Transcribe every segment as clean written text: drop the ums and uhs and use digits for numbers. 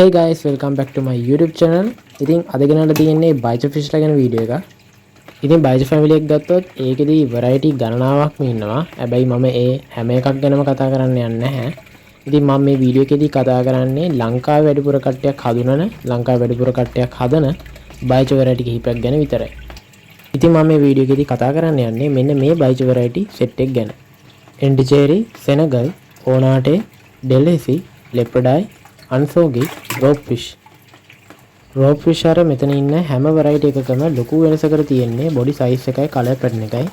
Hey guys, welcome back to my YouTube channel. ඉතින් අද ගෙනල්ලා තියෙන්නේ බයිච් ෆිෂ් ලා ගැන වීඩියෝ එකක්. ඉතින් බයිච් ෆැමිලි එක ගත්තොත් ඒකෙදි variety ගණනාවක්ම ඉන්නවා. හැබැයි මම ඒ හැම එකක් ගැනම කතා කරන්න යන්නේ නැහැ. ඉතින් මම මේ වීඩියෝ එකේදී කතා කරන්නේ ලංකාවේ වැඩිපුර කට්ටියක් හඳුනන, ලංකාවේ වැඩිපුර කට්ටියක් හදන බයිච් variety කිහිපයක් ගැන විතරයි. ඉතින් මම මේ වීඩියෝ එකේදී කතා කරන්න යන්නේ මෙන්න මේ බයිච් variety set එක ගැන. Endicherry, Senegal, Onate, Delhaize, Leopardai, අන්සෝගේ රෝප් ෆිෂ්. රෝප් ෆිෂ් අර මෙතන ඉන්න හැම වෙරයිටි එකකම ලොකු වෙනසකට තියෙන්නේ බොඩි සයිස් එකයි කලර් පැටර්න් එකයි.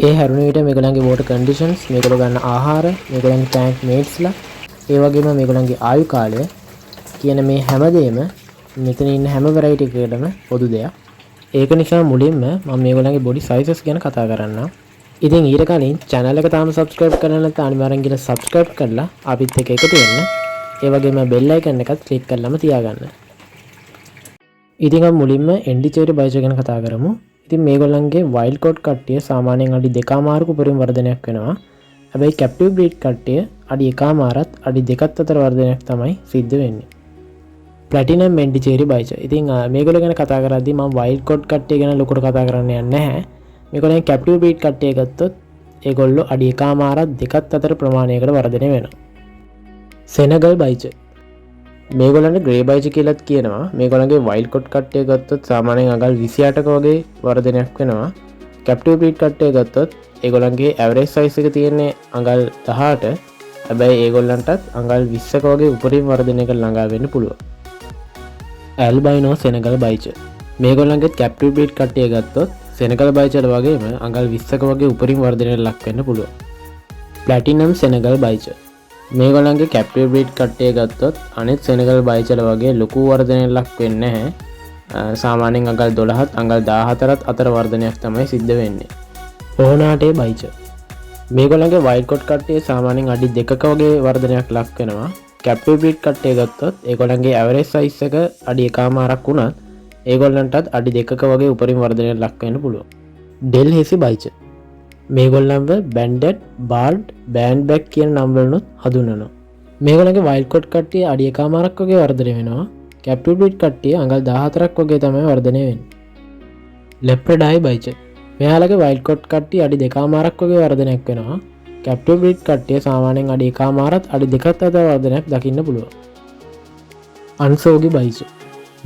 ඒ හැරුණ විට මේගොල්ලන්ගේ වෝටර් කන්ඩිෂන්ස්, මේගොල්ලෝ ගන්න ආහාර, මේගොල්ලන්ගේ ටැන්ක් මේට්ස්ලා, ඒ වගේම මේගොල්ලන්ගේ ආයු කාලය කියන මේ හැමදේම මෙතන ඉන්න හැම වෙරයිටි එකකටම පොදු දෙයක්. ඒක නිසා මුලින්ම මම මේගොල්ලන්ගේ බොඩි සයිසස් ගැන කතා කරන්නම්. ඉතින් ඊට කලින් channel එක තාම subscribe කරලා නැත්නම් අනිවාර්යෙන් ගිහලා subscribe කරලා අපිත් එක්ක එකතු වෙන්න. ඒ වගේම bell icon එකත් click කරලාම තියාගන්න. ඉතින් අපි මුලින්ම Endicherry බයිච් ගැන කතා කරමු. ඉතින් මේගොල්ලන්ගේ wild caught කට්ටිය සාමාන්‍යයෙන් අඩි 2.5ක උඩරින් වර්ධනයක් වෙනවා. හැබැයි captive breed කට්ටිය අඩි 1.5ත් අඩි 2ත් අතර වර්ධනයක් තමයි සිද්ධ වෙන්නේ. Platinum Endicherry බයිච්. ඉතින් මේගොල්ලෝ ගැන කතා කරද්දී මම wild caught කට්ටිය ගැන ලොකුට කතා කරන්න යන්නේ නැහැ. මේගොල්ලන් captive breed කට්ටිය ගත්තොත් ඒගොල්ලෝ අඩි 1.5ත් 2ත් අතර ප්‍රමාණයකට වර්ධනය වෙනවා. Senegal බයිච්. මේගොල්ලන්ට ග්‍රේ බයිච් කියලාත් කියනවා. මේගොල්ලන්ගේ wild caught කට්ටිය ගත්තොත් සාමාන්‍යයෙන් අඟල් 28ක වගේ වර්ධනයක් වෙනවා. captive breed කට්ටිය ගත්තොත් ඒගොල්ලන්ගේ average size එක තියෙන්නේ අඟල් 18. හැබැයි ඒගොල්ලන්ටත් අඟල් 20ක වගේ උපරිම වර්ධනයකට ළඟා වෙන්න පුළුවන්. albino Senegal බයිච්. මේගොල්ලන්ගේ captive breed කට්ටිය ගත්තොත් Senegal බයිච් වල වගේම අඟල් 20ක වගේ උපරිම වර්ධනයකට ලක් වෙන්න පුළුවන්. platinum Senegal බයිච්. මේගොල්ලන්ගේ captive breed කට්ටිය ගත්තොත් අනෙත් Senegal බයිච් වල වගේ ලොකු වර්ධනයක් ලක් වෙන්නේ නැහැ. සාමාන්‍යයෙන් අඟල් 12ත් අඟල් 14ත් අතර වර්ධනයක් තමයි සිද්ධ වෙන්නේ. Onate බයිච්. මේගොල්ලන්ගේ wild caught කට්ටිය සාමාන්‍යයෙන් අඩි 2ක වගේ වර්ධනයක් ලක් වෙනවා. captive breed කට්ටිය ගත්තොත් ඒගොල්ලන්ගේ average size එක අඩි 1.5ක් වුණත් ඒගොල්ලන්ටත් අඩි 2ක වගේ උපරිම වර්ධනයක් ලක් වෙන්න පුළුවන්. Delhaize බයිච්. මේගොල්ලන්ව banded, barred, bandback කියන නම් වලිනුත් හඳුන්වනවා. මේගොල්ලන්ගේ wild caught කට්ටිය අඩි 1.5ක් වගේ වර්ධනය වෙනවා. captive breed කට්ටිය අඟල් 14ක් වගේ තමයි වර්ධනය වෙන්නේ. Leopardai බයිච්. මෙයාලගේ wild caught කට්ටිය අඩි 2.5ක් වගේ වර්ධනයක් වෙනවා. captive breed කට්ටිය සාමාන්‍යයෙන් අඩි 1.5ත් අඩි 2ත් අතර වර්ධනයක් දකින්න පුළුවන්. අන්සෝගේ බයිච්.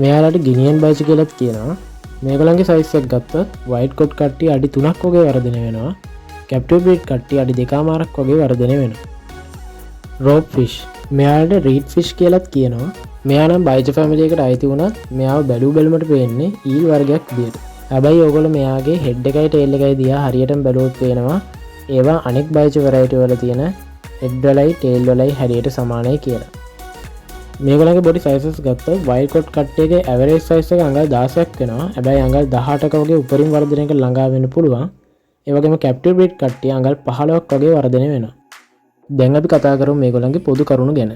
මෙයාලට Guinean බයිච් කියලාත් කියනවා. මේගොල්ලන්ගේ සයිස් එක ගත්තොත් wild caught කට්ටිය අඩි 3ක් වගේ වර්ධනය වෙනවා. captive breed කට්ටිය අඩි 2.5ක් වගේ වර්ධනය වෙනවා. rope fish. මෙයාලට reed fish කියලාත් කියනවා. මෙයා නම් බයිච් ෆැමිලි එකට අයිති වුණත් මෙයාව බැලුවට පේන්නේ ඊල් වර්ගයක් විදියට. හැබැයි ඕගොල්ලෝ මෙයාගේ head එකයි tail එකයි දිහා හරියටම බැලුවොත් පේනවා ඒවා අනෙක් බයිච් variety වල තියෙන head වලයි tail වලයි හරියට සමානයි කියලා. මේගොල්ලන්ගේ body sizes ගත්තොත් wild caught කට්ටියගේ average size එක අඟල් 16ක් වෙනවා. හැබැයි අඟල් 18ක වගේ උපරිම වර්ධනයකට ළඟා වෙන්න පුළුවන්. ඒ වගේම captive breed කට්ටිය අඟල් 15ක් වගේ වර්ධනය වෙනවා. දැන් අපි කතා කරමු මේගොල්ලන්ගේ පොදු කරුණු ගැන.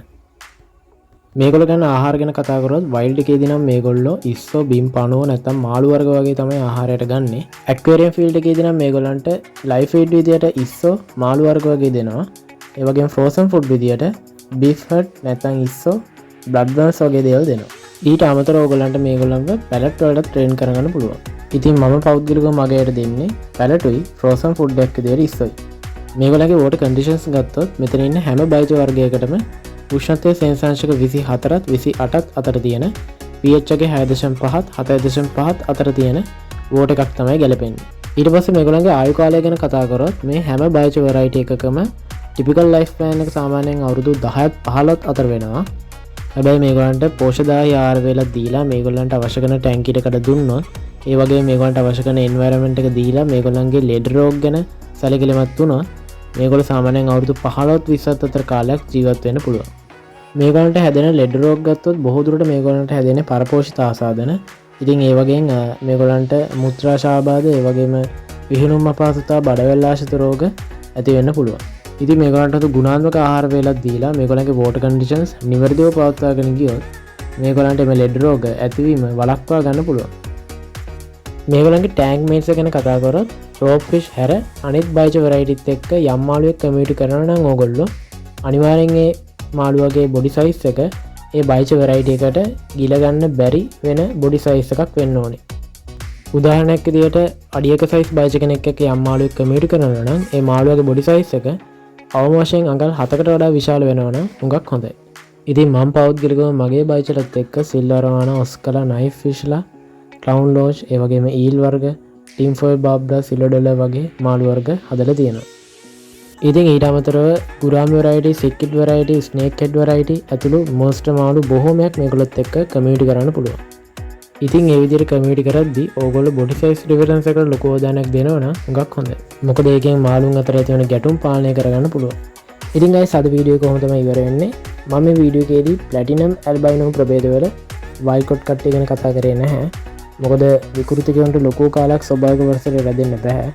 මේගොල්ලෝ ගැන ආහාර ගැන කතා කරොත් wild එකේදී නම් මේගොල්ලෝ ඉස්සෝ බීම් පණුව නැත්නම් මාළු වර්ග වගේ තමයි ආහාරයට ගන්නෙ. aquarium field එකේදී නම් මේගොල්ලන්ට live feed විදියට ඉස්සෝ මාළු වර්ග වගේ දෙනවා. ඒ වගේම frozen food විදියට beef fat නැත්නම් ඉස්සෝ blood worms වගේ දේවල් දෙනවා. ඊට අමතරව ඕගොල්ලන්ට මේගොල්ලන්ව පැලට් වලට ට්‍රේන් කරගන්න පුළුවන්. ඉතින් මම පෞද්ගලිකව මගේට දෙන්නේ පැලටුයි frozen food එකක් විදියට ඉස්සොයි. මේගොල්ලන්ගේ water conditions ගත්තොත් මෙතන ඉන්න හැම බයිච් වර්ගයකටම උෂ්ණත්වයේ සෙන්සාංශක 24ත් 28ත් අතර තියෙන pH එකේ 6.5ත් 7.5ත් අතර තියෙන water එකක් තමයි ගැලපෙන්නේ. ඊට පස්සේ මේගොල්ලන්ගේ ආයු කාලය ගැන කතා කරොත් මේ හැම බයිච් variety එකකම typical life plan එක සාමාන්‍යයෙන් අවුරුදු 10ත් 15ත් අතර වෙනවා. හැබැයි මේගොල්ලන්ට පෝෂදායී ආහාර වේලක් දීලා මේගොල්ලන්ට අවශ්‍ය කරන ටැංකියට කඩ දුන්නොත් ඒ වගේම මේගොල්ලන්ට අවශ්‍ය කරන environment එක දීලා මේගොල්ලන්ගේ ලෙඩ රෝග ගැන සැලකිලිමත් වුණොත් මේගොල්ලෝ සාමාන්‍යයෙන් අවුරුදු 15ත් 20ත් අතර කාලයක් ජීවත් වෙන්න පුළුවන්. මේගොල්ලන්ට හැදෙන ලෙඩ රෝග ගත්තොත් බොහෝ දුරට මේගොල්ලන්ට හැදෙන්නේ පරපෝෂිත ආසාදන. ඉතින් ඒ වගේම මේගොල්ලන්ට මුත්‍රාශාබාධ ඒ වගේම විහිළුම් අපහසුතා බඩවැල් ආශ්‍රිත රෝග ඇති වෙන්න පුළුවන්. ඉතින් මේගොල්ලන්ට ගුණාත්මක ආහාර වේලක් දීලා මේගොල්ලන්ගේ water conditions නිවැරදිව පවත්වාගෙන ගියොත් මේගොල්ලන්ට මේ ලෙඩ රෝග ඇතිවීම වළක්වා ගන්න පුළුවන්. මේගොල්ලන්ගේ tank mates ගැන කතා කරොත් rope fish හැර අනෙක් බයිච් varieties එක්ක යම් මාළුවෙක් කමියුනිකේට් කරනවා නම් ඕගොල්ලෝ අනිවාර්යෙන් ඒ මාළුවගේ body size එක ඒ බයිච වෙරයිටි එකට ගිලගන්න බැරි වෙන බොඩි සයිස් එකක් වෙන්න ඕනේ. උදාහරණයක් විදියට අඩියක සයිස් බයිච කෙනෙක් එක්ක යම් මාළුවෙක් කමියුනිකේට් කරනවා නම් ඒ මාළුවාගේ බොඩි සයිස් එක අවම වශයෙන් අඟල් 7කට වඩා විශාල වෙනවා නම් හුඟක් හොඳයි. ඉතින් මම පෞද්ගලිකව මගේ බයිචලත් එක්ක සිල්වර් රවානා, ඔස්කලා, නයිෆ් ෆිෂ්ලා, ක්ලවුන් ලෝච්, ඒ වගේම ඊල් වර්ග, ටිම් ෆොයිල් බාබ්ඩා, සිලොඩල වගේ මාළු වර්ග හදලා තියෙනවා. ඉතින් ඊට අමතරව ගුරාමි වෙරයිටි, සික්කිඩ් වෙරයිටි, ස්නේක් හෙඩ් වෙරයිටි ඇතුළු මොන්ස්ටර් මාළු බොහෝමයක් මේගොල්ලොත් එක්ක කමියුනිටි කරන්න පුළුවන්. ඉතින් ඒ විදිහට කමියුනිටි කරද්දී ඕගොල්ලෝ බොඩි සයිස් ඩිෆරන්ස් එකට ලොකු අවධානයක් දෙනවා නම් හුඟක් හොඳයි. මොකද ඒකෙන් මාළුන් අතර ඇති වෙන ගැටුම් පාලනය කරගන්න පුළුවන්. ඉතින් guys අද වීඩියෝ එක කොහොම තමයි ඉවර වෙන්නේ. මම මේ වීඩියෝ එකේදී ප්ලැටිනම් ඇල්බයිනෝ ප්‍රභේදවල වයිල්ඩ් කට් ගැන කතා කරේ නැහැ. මොකද විකෘතිකයන්ට ලොකු කාලයක් ස්වභාවික වර්ෂයට රැඳෙන්න බෑ.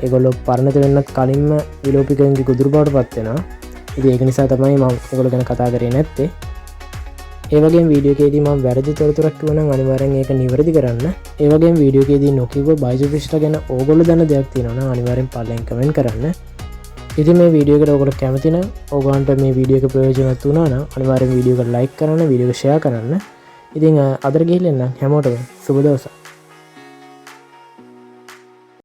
ඒගොල්ලෝ පරණත වෙන්නත් කලින්ම විලෝපිකයන්ගේ ගොදුරු බවට පත් වෙනවා. ඉතින් ඒක නිසා තමයි මම ඒගොල්ලෝ ගැන කතා කරේ නැත්තේ. ඒ වගේම වීඩියෝ එකේදී මම වැරදි තොරතුරක් කිව්වනම් අනිවාර්යෙන් ඒක නිවැරදි කරන්න. ඒ වගේම වීඩියෝ එකේදී නොකියුව බයිජුෆිෂ්ලා ගැන ඕගොල්ලෝ දන්න දෙයක් තියෙනවා නම් අනිවාර්යෙන් පල්ලෙන් කමෙන්ට් කරන්න. ඉතින් මේ වීඩියෝ එකට ඔයගොල්ලෝ කැමති නම් ඕගොල්ලන්ට මේ වීඩියෝ එක ප්‍රයෝජනවත් වුණා නම් අනිවාර්යෙන් වීඩියෝ එක ලයික් කරන්න, වීඩියෝ එක ෂෙයා කරන්න. ඉතින් අදට ගිහින් එන්න හැමෝටම සුබ දවසක්.